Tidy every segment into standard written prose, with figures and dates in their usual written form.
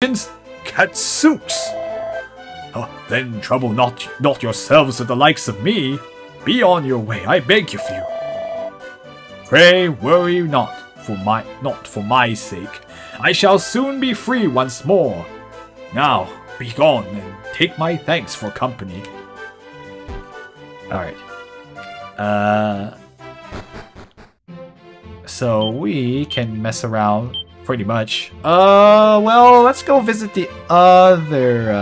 Congratulations, Katsooks! Oh, then trouble not yourselves with the likes of me. Be on your way, I beg of you. Pray worry not for my sake. I shall soon be free once more. Now, be gone and take my thanks for company. Alright. So we can mess around pretty much. Well, let's go visit the other,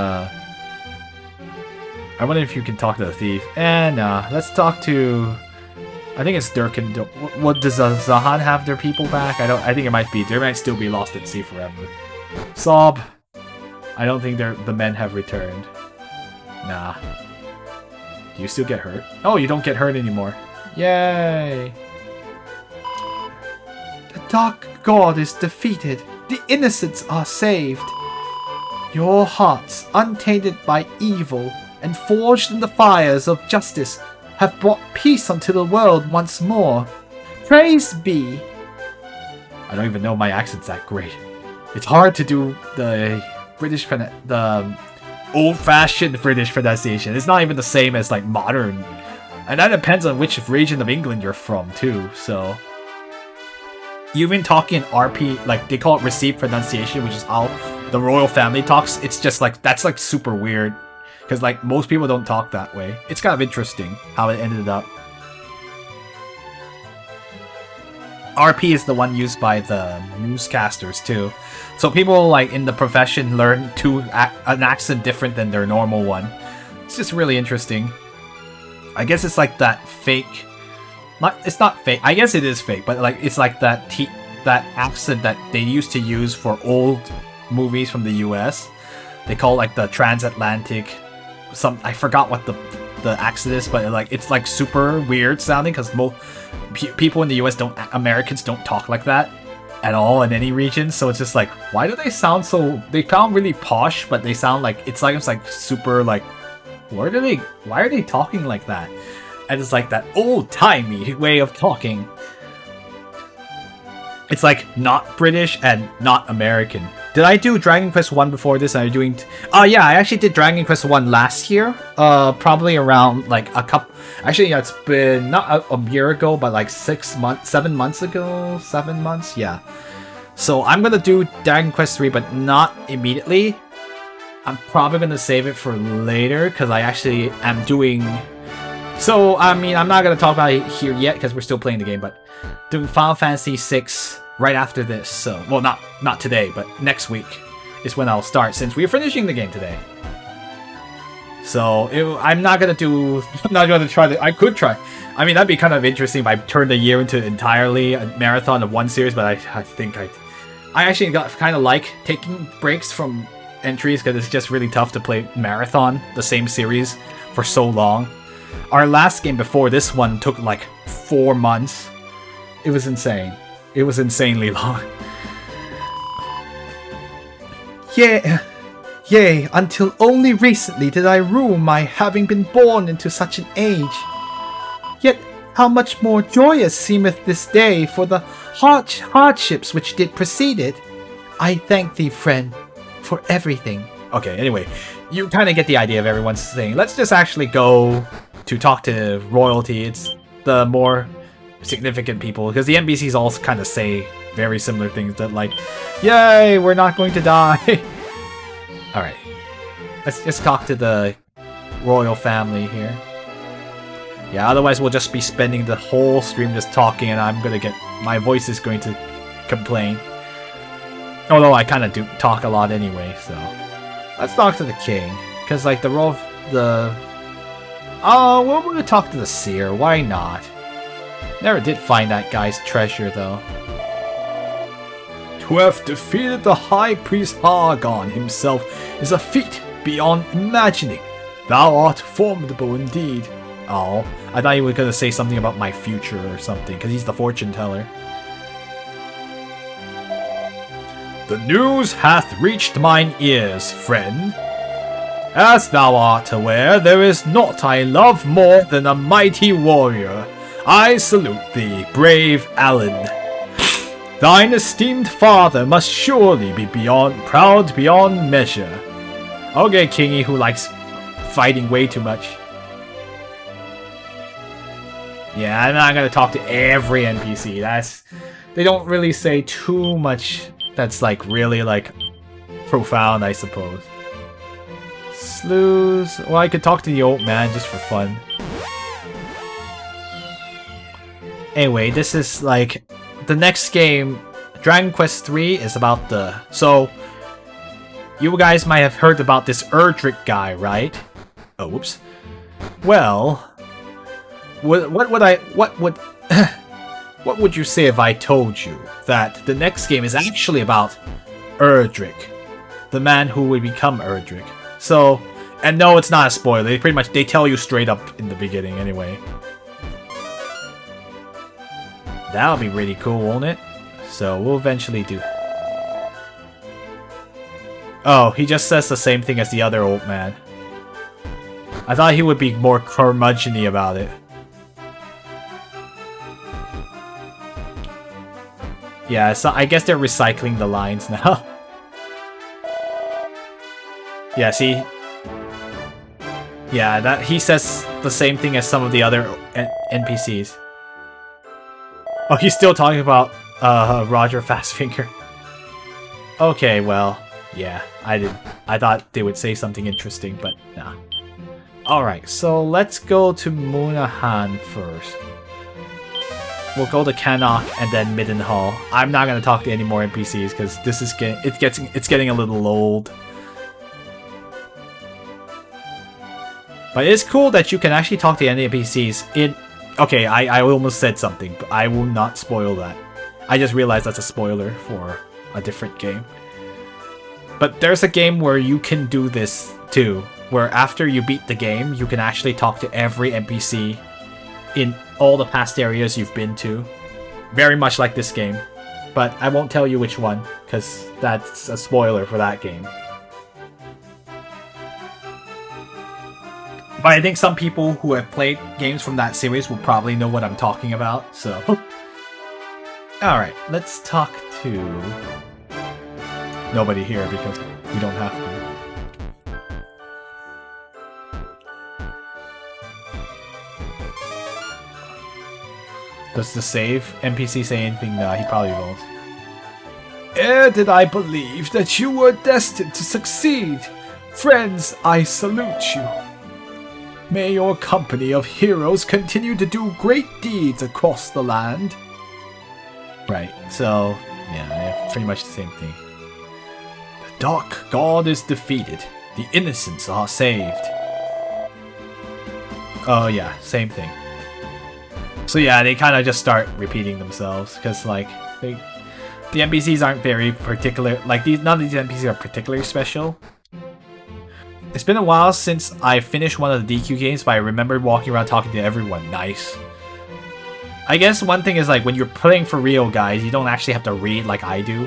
I wonder if you can talk to the thief. And, let's talk to... I think it's Durkin. What, does Zahan have their people back? I think it might be. They might still be lost at sea forever. Sob. I don't think the men have returned. Nah. Do you still get hurt? Oh, you don't get hurt anymore. Yay! The Dark God is defeated. The innocents are saved. Your hearts, untainted by evil and forged in the fires of justice, have brought peace unto the world once more. Praise be. I don't even know my accent's that great. It's hard to do the the old-fashioned British pronunciation. It's not even the same as like modern. And that depends on which region of England you're from too, so. You've been talking RP, like they call it received pronunciation, which is how the royal family talks. It's just like, that's like super weird. Because, like, most people don't talk that way. It's kind of interesting how it ended up. RP is the one used by the newscasters, too. So people, like, in the profession learn an accent different than their normal one. It's just really interesting. I guess it's like that fake... It's not fake. I guess it is fake, but, like, it's like that accent that they used to use for old movies from the US. They call, like, the transatlantic... I forgot what the accent is, but like it's like super weird sounding because most people in the US Americans don't talk like that at all in any region. So it's just like, why do they sound so? They sound really posh, but they sound like it's like super like, why are they talking like that? And it's like that old timey way of talking. It's like not British and not American. Did I do Dragon Quest 1 before this? Are you doing... yeah, I actually did Dragon Quest 1 last year. Probably around like a couple... Actually, yeah, it's been not a year ago, but like 7 months ago? 7 months? Yeah. So I'm gonna do Dragon Quest 3, but not immediately. I'm probably gonna save it for later, because I actually am doing... So, I mean, I'm not gonna talk about it here yet, because we're still playing the game, but doing Final Fantasy 6 right after this. So, well, not today, but next week is when I'll start, since we're finishing the game today. So I'm not gonna try I could try. I mean, that'd be kind of interesting if I turned the year into entirely a marathon of one series, but I think I actually got kind of like taking breaks from entries because it's just really tough to play marathon the same series for so long. Our last game before this one took like 4 months. It was insane. It was insanely long. Yea, until only recently did I rue my having been born into such an age. Yet how much more joyous seemeth this day for the hardships which did precede it. I thank thee, friend, for everything. Okay, anyway, you kind of get the idea of everyone's saying. Let's just actually go to talk to royalty. It's the more significant people, because the NPCs all kind of say very similar things that like, yay, we're not going to die. Alright, let's just talk to the royal family here. Yeah, otherwise we'll just be spending the whole stream just talking, and my voice is going to complain. Although I kind of do talk a lot anyway, so. Let's talk to the king, because like we're gonna talk to the seer, why not? Never did find that guy's treasure, though. To have defeated the High Priest Hargon himself is a feat beyond imagining. Thou art formidable indeed. Oh, I thought you were gonna say something about my future or something, because he's the fortune teller. The news hath reached mine ears, friend. As thou art aware, there is naught I love more than a mighty warrior. I salute thee, brave Alan. Thine esteemed father must surely be proud beyond measure. Okay, Kingy, who likes fighting way too much. Yeah, I'm not gonna talk to every NPC. They don't really say too much that's like really like profound, I suppose. Slews. Well, I could talk to the old man just for fun. Anyway, this is like the next game. Dragon Quest III is about the. So you guys might have heard about this Erdrick guy, right? Oh, whoops. Well, what would you say if I told you that the next game is actually about Erdrick, the man who will become Erdrick? So, and no, it's not a spoiler. They tell you straight up in the beginning anyway. That'll be really cool, won't it? So we'll eventually do. Oh, he just says the same thing as the other old man. I thought he would be more curmudgeon-y about it. Yeah, so I guess they're recycling the lines now. Yeah, see? Yeah, that he says the same thing as some of the other NPCs. Oh, he's still talking about Roger Fastfinger. Okay, well, yeah, I thought they would say something interesting, but nah. Alright, so let's go to Munahan first. We'll go to Cannock and then Middenhall. I'm not gonna talk to any more NPCs because this is it's getting a little old. But it's cool that you can actually talk to any NPCs in. Okay, I almost said something, but I will not spoil that. I just realized that's a spoiler for a different game. But there's a game where you can do this too, where after you beat the game, you can actually talk to every NPC in all the past areas you've been to. Very much like this game. But I won't tell you which one, because that's a spoiler for that game. But I think some people who have played games from that series will probably know what I'm talking about, so... Alright, let's talk to... Nobody here, because we don't have to. Does the save NPC say anything? No, he probably won't. Ere did I believe that you were destined to succeed. Friends, I salute you. May your company of heroes continue to do great deeds across the land. Right, so, yeah, pretty much the same thing. The dark god is defeated. The innocents are saved. Oh yeah, same thing. So yeah, they kind of just start repeating themselves, because like, the NPCs aren't very particular, like none of these NPCs are particularly special. It's been a while since I finished one of the DQ games, but I remember walking around talking to everyone nice. I guess one thing is like when you're playing for real, guys, you don't actually have to read like I do.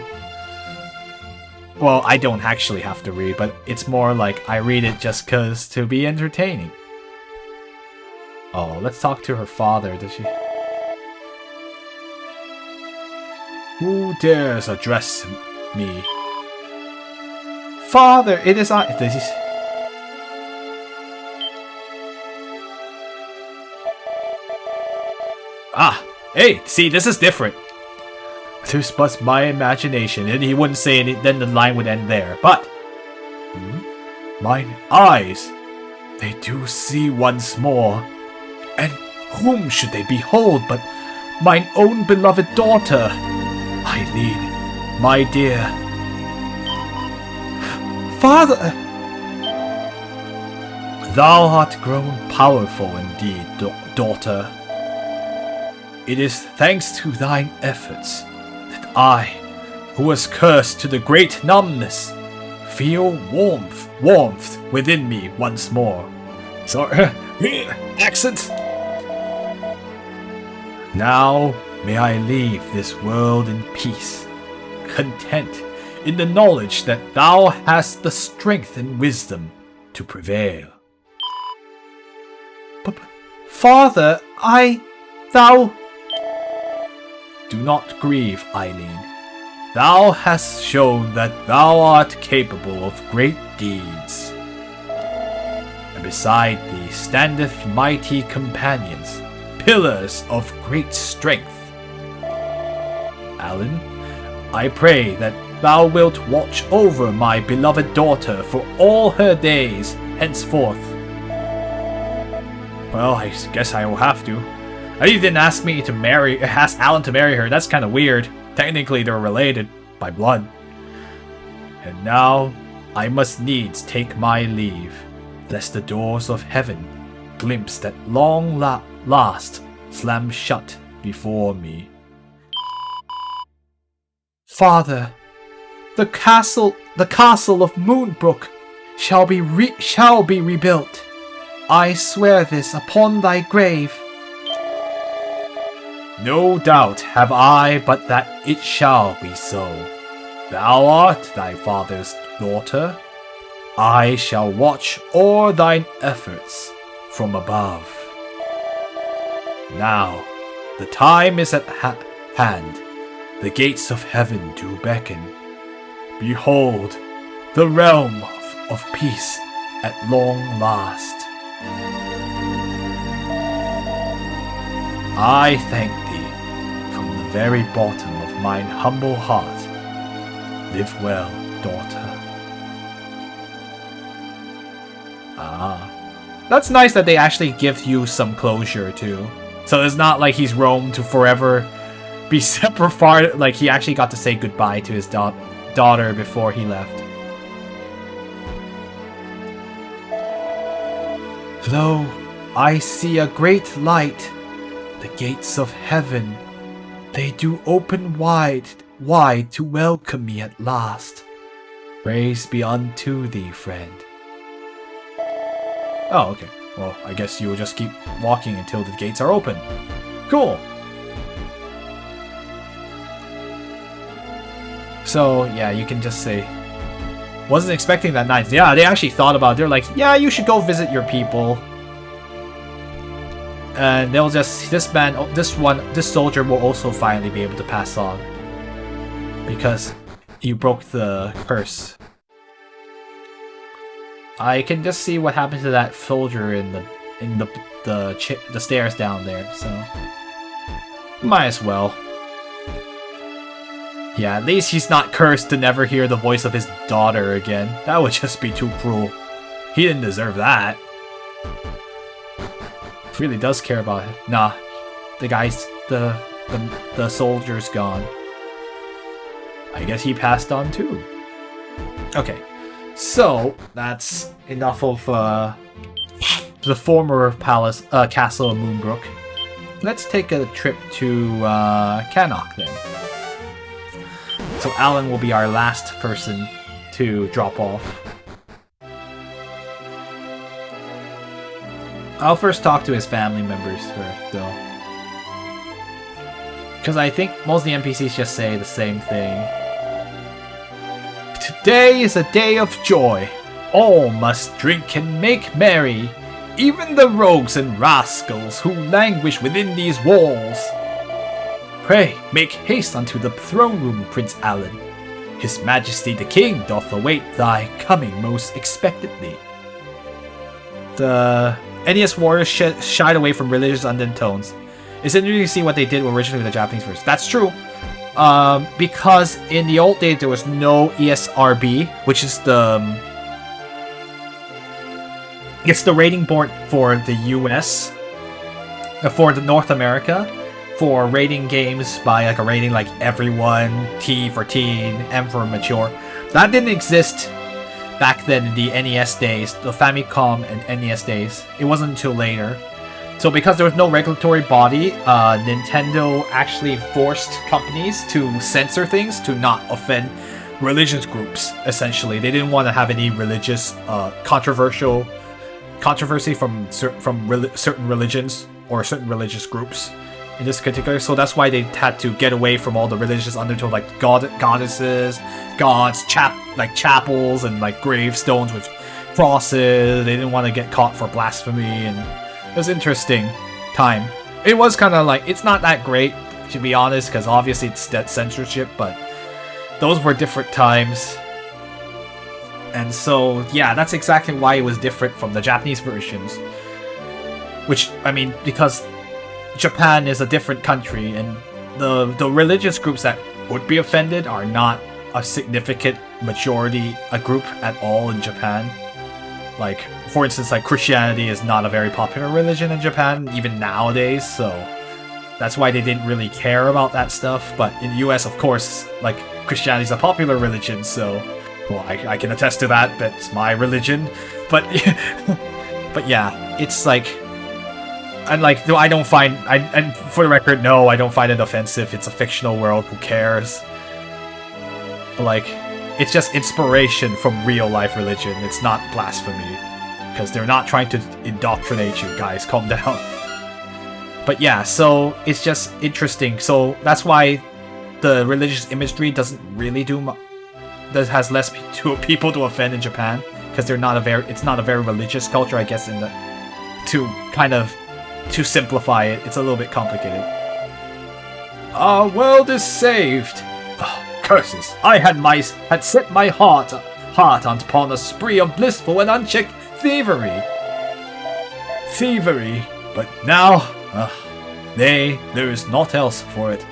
Well, I don't actually have to read, but it's more like I read it just cause to be entertaining. Oh, let's talk to her father, does she? Who dares address me? Father, it is I. Ah, hey, see, this is different. This was my imagination, and he wouldn't say any, then the line would end there. But, mine eyes, they do see once more. And whom should they behold but mine own beloved daughter, Eileen, my dear. Father! Thou art grown powerful indeed, daughter. It is thanks to thine efforts that I, who was cursed to the great numbness, feel warmth within me once more. Sorry, accent. Now may I leave this world in peace, content in the knowledge that thou hast the strength and wisdom to prevail. But, Father, thou... Do not grieve, Eileen. Thou hast shown that thou art capable of great deeds. And beside thee standeth mighty companions, pillars of great strength. Alan, I pray that thou wilt watch over my beloved daughter for all her days henceforth. Well, I guess I will have to. You didn't ask Alan to marry her. That's kind of weird. Technically, they're related by blood. And now, I must needs take my leave, lest the doors of heaven, glimpsed at long last, slam shut before me. Father, the castle of Moonbrook shall be rebuilt. I swear this upon thy grave. No doubt have I but that it shall be so. Thou art thy father's daughter. I shall watch o'er thine efforts from above. Now, the time is at hand. The gates of heaven do beckon. Behold, the realm of peace at long last. I thank thee from the very bottom of mine humble heart. Live well, daughter. That's nice that they actually give you some closure too. So it's not like he's roamed to forever be separate. Like he actually got to say goodbye to his daughter before he left. Lo, I see a great light. The gates of heaven, they do open wide to welcome me at last. Praise be unto thee, friend. Oh, okay. Well, I guess you will just keep walking until the gates are open. Cool. So, yeah, you can just say, wasn't expecting that night. Yeah, they actually thought about it. They're like, yeah, you should go visit your people. And they'll just, this soldier will also finally be able to pass on. Because you broke the curse. I can just see what happened to that soldier in the stairs down there, so might as well. Yeah, at least he's not cursed to never hear the voice of his daughter again. That would just be too cruel. He didn't deserve that. He really does care about it. Nah, the soldier's gone. I guess he passed on too. Okay. So, that's enough of the former castle of Moonbrook. Let's take a trip to Cannock then. So Alan will be our last person to drop off. I'll first talk to his family members first, though. Because I think most of the NPCs just say the same thing. Today is a day of joy. All must drink and make merry, even the rogues and rascals who languish within these walls. Pray, make haste unto the throne room, Prince Alan. His Majesty the King doth await thy coming most expectantly. The NES warriors shied away from religious undertones. It's interesting to see what they did originally with the Japanese version. That's true. Because in the old days there was no ESRB, which is it's the rating board for the US, for the North America, for rating games by like a rating like everyone, T for teen, M for mature. That didn't exist back then in the NES days, the Famicom and NES days. It wasn't until later. So because there was no regulatory body, Nintendo actually forced companies to censor things to not offend religious groups, essentially. They didn't want to have any religious controversy from certain religions or certain religious groups in this particular. So that's why they had to get away from all the religious undertones like goddesses, gods, chapels, and like gravestones with crosses. They didn't want to get caught for blasphemy, and it was interesting time. It was kind of like, it's not that great to be honest, because obviously it's that censorship, but those were different times. And so, yeah, that's exactly why it was different from the Japanese versions. Which, I mean, because Japan is a different country, and the religious groups that would be offended are not a significant majority, a group at all in Japan. Like, for instance, like Christianity is not a very popular religion in Japan, even nowadays, so that's why they didn't really care about that stuff. But in the US, of course, like, Christianity is a popular religion, so, well, I can attest to that, that's my religion. But, but yeah, it's like, and like, I don't find, and for the record, no, I don't find it offensive. It's a fictional world, who cares? But like, it's just inspiration from real life religion. It's not blasphemy. Because they're not trying to indoctrinate you guys. Calm down. But yeah, so it's just interesting. So that's why the religious imagery doesn't really has less people to offend in Japan. Because they're not it's not a very religious culture, I guess, to simplify it. It's a little bit complicated. Our world is saved. Curses! I had set my heart upon a spree of blissful and unchecked thievery. But now, there is naught else for it.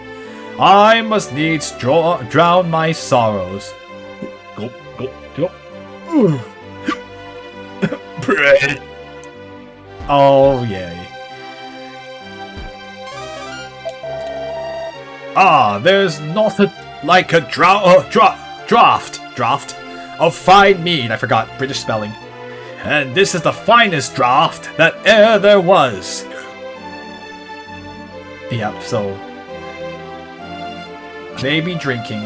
I must needs drown my sorrows. Go. Bread. Oh yay! There's nothing like a draught of fine mead. I forgot British spelling. And this is the finest draught that e'er there was. Yep, so they be drinking.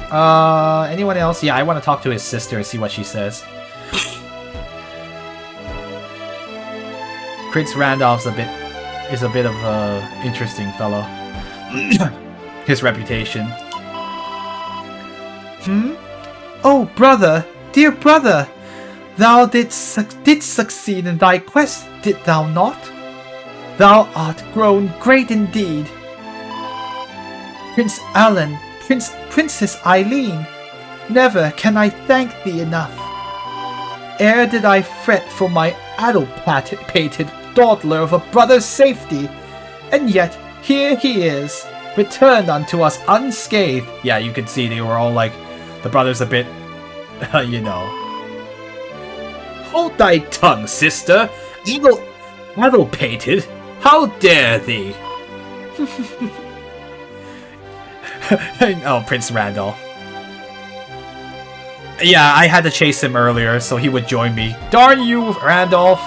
Anyone else? Yeah, I want to talk to his sister and see what she says. Prince Randolph's a bit of a interesting fellow. His reputation. Oh, brother, dear brother, thou didst succeed in thy quest, did thou not? Thou art grown great indeed. Prince Alan, Princess Eileen, never can I thank thee enough. Ere did I fret for my addle-pated dawdler of a brother's safety, and yet here he is, returned unto us unscathed. Yeah, you can see they were all like, the brother's a bit, you know. Hold thy tongue, sister! Addle-pated? How dare thee? Oh, Prince Randolph. Yeah, I had to chase him earlier so he would join me. Darn you, Randolph!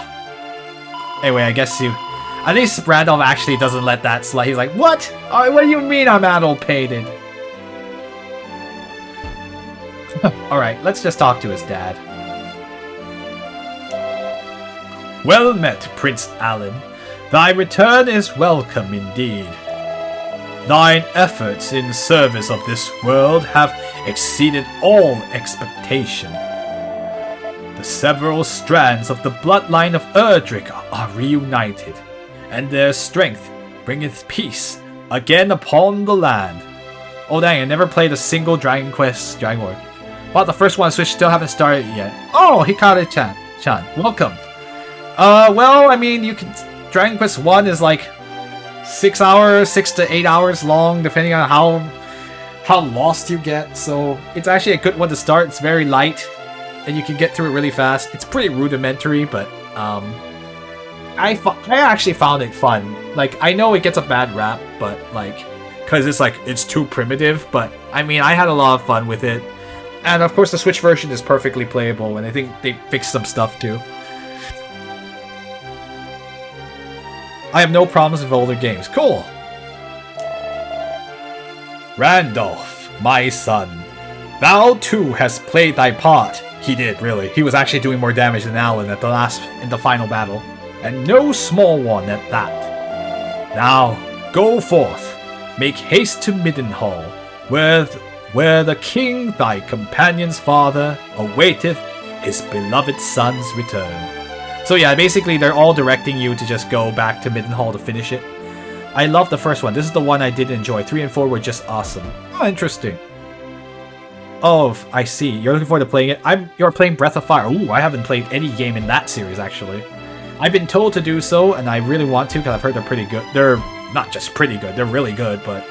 Anyway, I guess at least Randolph actually doesn't let that slide. He's like, what? What do you mean I'm addle-pated? Alright, let's just talk to his dad. Well met, Prince Alan. Thy return is welcome indeed. Thine efforts in service of this world have exceeded all expectation. The several strands of the bloodline of Erdrick are reunited, and their strength bringeth peace again upon the land. Oh dang, I never played a single Dragon Quest Dragon Lord. Well, the first one Switch still haven't started yet. Oh, Hikaru-chan, welcome. Well, I mean, you can. Dragon Quest 1 is like 6 to 8 hours long, depending on how lost you get. So it's actually a good one to start. It's very light, and you can get through it really fast. It's pretty rudimentary, but I actually found it fun. Like, I know it gets a bad rap, but like, cause it's too primitive. But I mean, I had a lot of fun with it, and of course the Switch version is perfectly playable, and I think they fixed some stuff too. I have no problems with older games. Cool. Randolph, my son, thou too hast played thy part. He did, really. He was actually doing more damage than Alan in the final battle. And no small one at that. Now, go forth. Make haste to Middenhall, where the king, thy companion's father, awaiteth his beloved son's return. So yeah, basically they're all directing you to just go back to Middenhall to finish it. I love the first one. This is the one I did enjoy. 3 and 4 were just awesome. Oh, interesting. Oh, I see. You're looking forward to playing it. You're playing Breath of Fire. Ooh, I haven't played any game in that series, actually. I've been told to do so, and I really want to, because I've heard they're pretty good. They're not just pretty good, they're really good, but...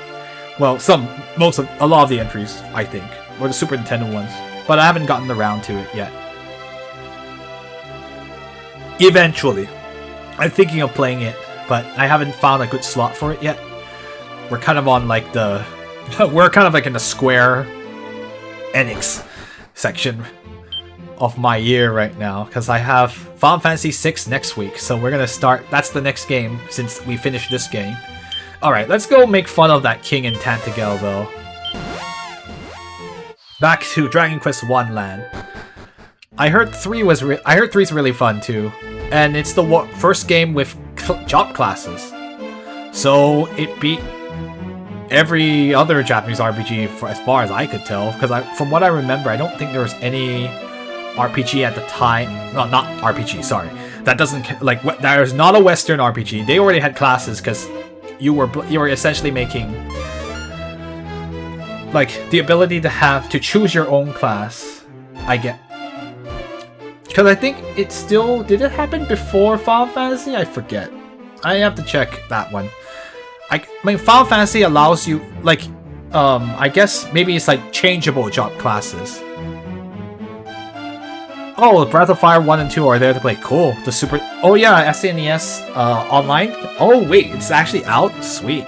Well, a lot of the entries, I think. Or the Super Nintendo ones. But I haven't gotten around to it yet. Eventually. I'm thinking of playing it, but I haven't found a good slot for it yet. We're kind of on, like, the... We're kind of, like, in the Square Enix section of my year right now, because I have Final Fantasy VI next week, so we're gonna start. That's the next game since we finished this game. Alright, let's go make fun of that king in Tantagel, though. Back to Dragon Quest I land. I heard 3's really fun too, and it's the first game with job classes, so it beat every other Japanese RPG as far as I could tell, because from what I remember, I don't think there was any RPG at the time. No, not RPG, sorry. That doesn't, like, there's not a Western RPG. They already had classes, because you were essentially making, like, the ability to choose your own class. I get. Because I think it still, did it happen before Final Fantasy? I forget. I have to check that one. I mean, Final Fantasy allows you, like, I guess maybe it's like changeable job classes. Oh, Breath of Fire 1 and 2 are there to play. Cool. The Super... Oh yeah, SNES online. Oh wait, it's actually out? Sweet.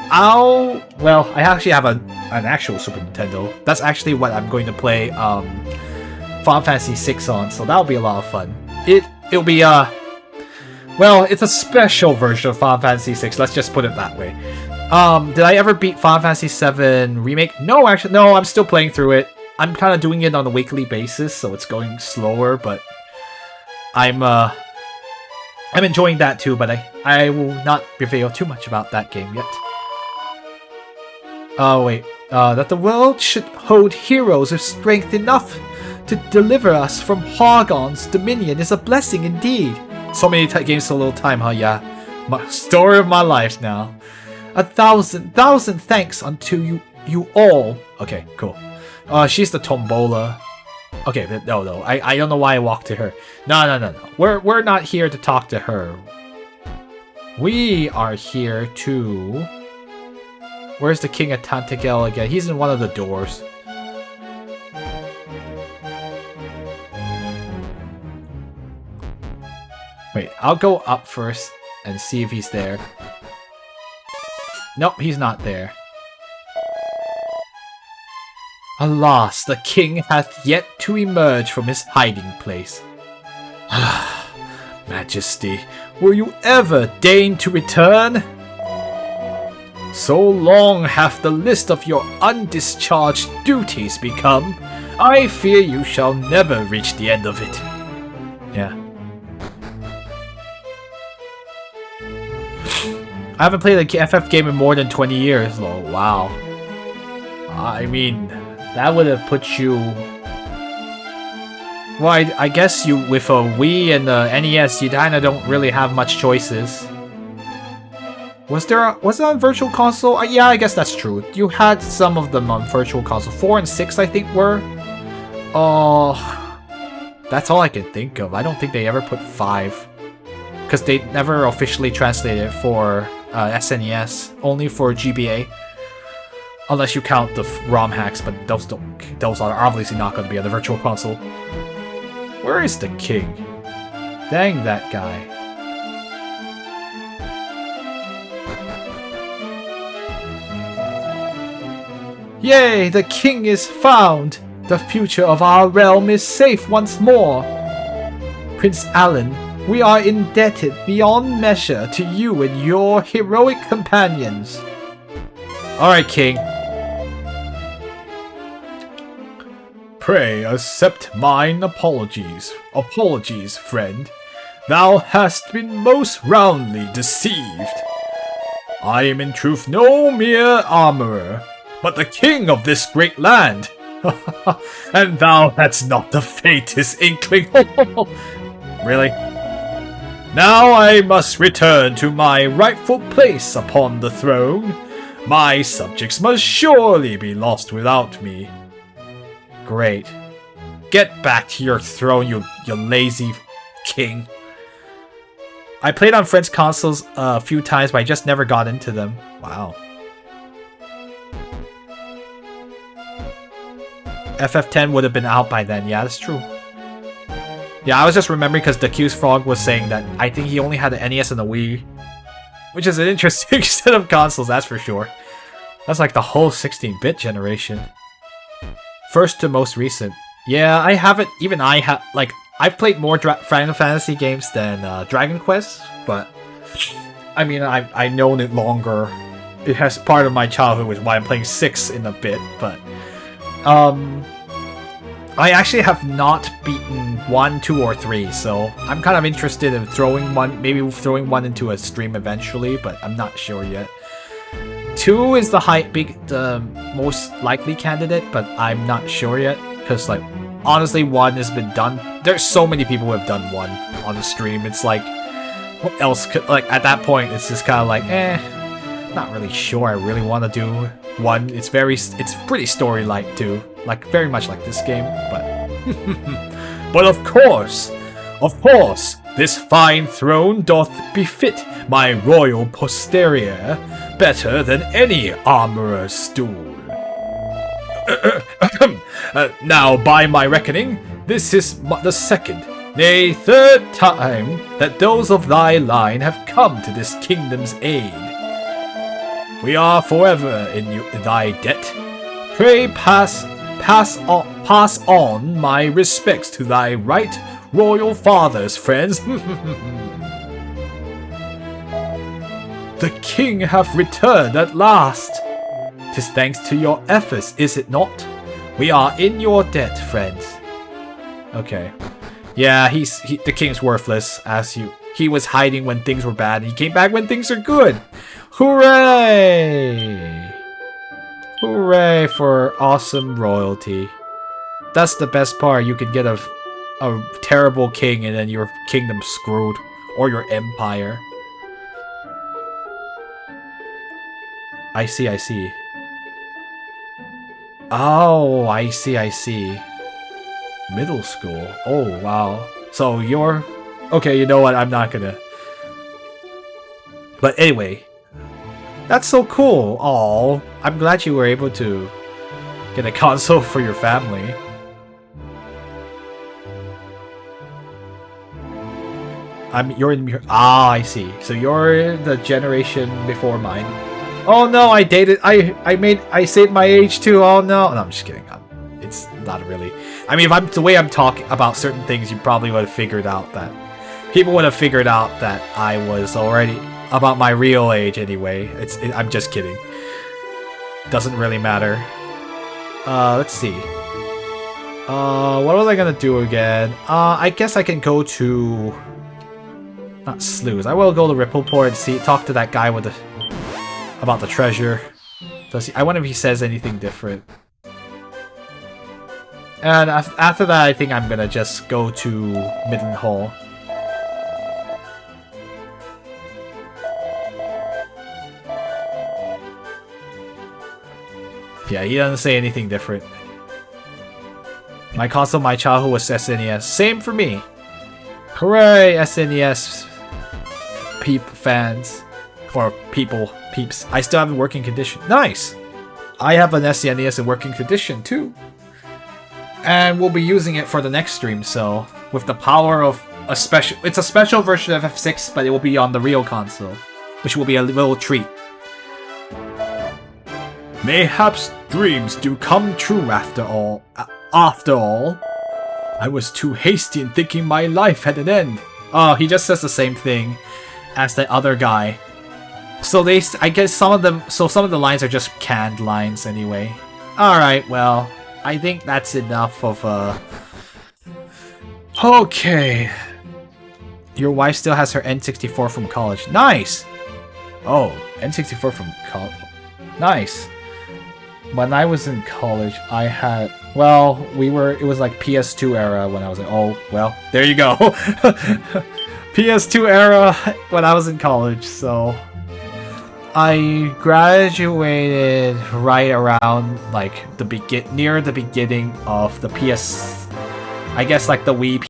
Well, I actually have an actual Super Nintendo. That's actually what I'm going to play Final Fantasy VI on, so that'll be a lot of fun. It'll be well, it's a special version of Final Fantasy VI, let's just put it that way. Did I ever beat Final Fantasy VII Remake? No, actually, no, I'm still playing through it. I'm kind of doing it on a weekly basis, so it's going slower, but I'm enjoying that too, but I will not reveal too much about that game yet. Oh, wait. That the world should hold heroes with strength enough to deliver us from Hargon's dominion is a blessing indeed. So many games, so little time, huh? Yeah. Story of my life now. 1,000 thanks unto you all. Okay, cool. She's the Tombola. Okay, no. I don't know why I walked to her. No. We're not here to talk to her. We are here to... Where's the King of Tantagel again? He's in one of the doors. Wait, I'll go up first and see if he's there. Nope, he's not there. Alas, the king hath yet to emerge from his hiding place. Majesty, will you ever deign to return? So long hath the list of your undischarged duties become, I fear you shall never reach the end of it. Yeah. I haven't played a FF game in more than 20 years, though. Wow. I mean, that would have put you... Well, I guess you, with a Wii and the NES, you kinda don't really have much choices. Was it on Virtual Console? Yeah, I guess that's true. You had some of them on Virtual Console. 4 and 6, I think, were. Oh, that's all I can think of. I don't think they ever put 5. Because they never officially translated it for SNES, only for GBA. Unless you count the ROM hacks, but those are obviously not going to be on the Virtual Console. Where is the king? Dang that guy. Yay, the king is found! The future of our realm is safe once more! Prince Alan, we are indebted beyond measure to you and your heroic companions. Alright, king. Pray accept mine apologies. Apologies, friend. Thou hast been most roundly deceived. I am in truth no mere armorer, but the king of this great land. And thou hadst not the faintest inkling. Really? Now I must return to my rightful place upon the throne. My subjects must surely be lost without me. Great. Get back to your throne, you lazy king. I played on French consoles a few times, but I just never got into them. Wow. FF10 would have been out by then. Yeah, that's true. Yeah, I was just remembering because the Q's Frog was saying that I think he only had the NES and the Wii. Which is an interesting set of consoles, that's for sure. That's like the whole 16-bit generation. First to most recent. Yeah, I haven't... Even I have... Like, I've played more Final Fantasy games than Dragon Quest, but... I mean, I known it longer. It has part of my childhood, which is why I'm playing 6 in a bit, but... I actually have not beaten 1, 2, or 3, so I'm kind of interested in throwing one, maybe throwing one into a stream eventually, but I'm not sure yet. 2 is the most likely candidate, but I'm not sure yet, because like, honestly, 1 has been done. There's so many people who have done 1 on the stream. It's like, what else could, like, at that point, it's just kind of like, not really sure I really want to do 1. It's pretty story-like too. Like, very much like this game, but... But of course, this fine throne doth befit my royal posterior better than any armorer's stool. Now, by my reckoning, this is the second, nay, third time that those of thy line have come to this kingdom's aid. We are forever in thy debt. Pray pass on my respects to thy right royal father's friends. The king hath returned at last. 'Tis thanks to your efforts, is it not? We are in your debt, friends. Okay. Yeah, the king's worthless, he was hiding when things were bad, and he came back when things are good. Hooray! Hooray for awesome royalty. That's the best part. You can get a terrible king and then your kingdom's screwed. Or your empire. I see. Oh, I see. Middle school. Oh, wow. So you're... Okay, you know what? I'm not gonna... But anyway... That's so cool. Aw, I'm glad you were able to get a console for your family. I see. So you're the generation before mine. Oh no, I dated. I saved my age too. Oh no. No, I'm just kidding. It's not really. I mean, if the way I'm talking about certain things, you probably would have figured out that people would have figured out that I was already about my real age anyway. I'm just kidding. Doesn't really matter. Let's see. What was I gonna do again? I guess I can go to... Not Slews. I will go to Rippleport and talk to that guy with about the treasure. I wonder if he says anything different. And after that, I think I'm gonna just go to Middenhall. Yeah, he doesn't say anything different. My console, my childhood was SNES. Same for me. Hooray, SNES fans. Or peeps. I still have a working condition. Nice! I have an SNES in working condition too. And we'll be using it for the next stream, so... With the power of a special... It's a special version of F6, but it will be on the real console. Which will be a little treat. Mayhaps dreams do come true after all. I was too hasty in thinking my life had an end. Oh, he just says the same thing as the other guy. So I guess some of the lines are just canned lines anyway. Alright, well, I think that's enough of Okay. Your wife still has her N64 from college. Nice! Oh, N64 from college. Nice. When I was in college, I had... Well, it was like PS2 era when I was like, oh, well, there you go. PS2 era when I was in college, so I graduated right around like near the beginning of the I guess like the Wii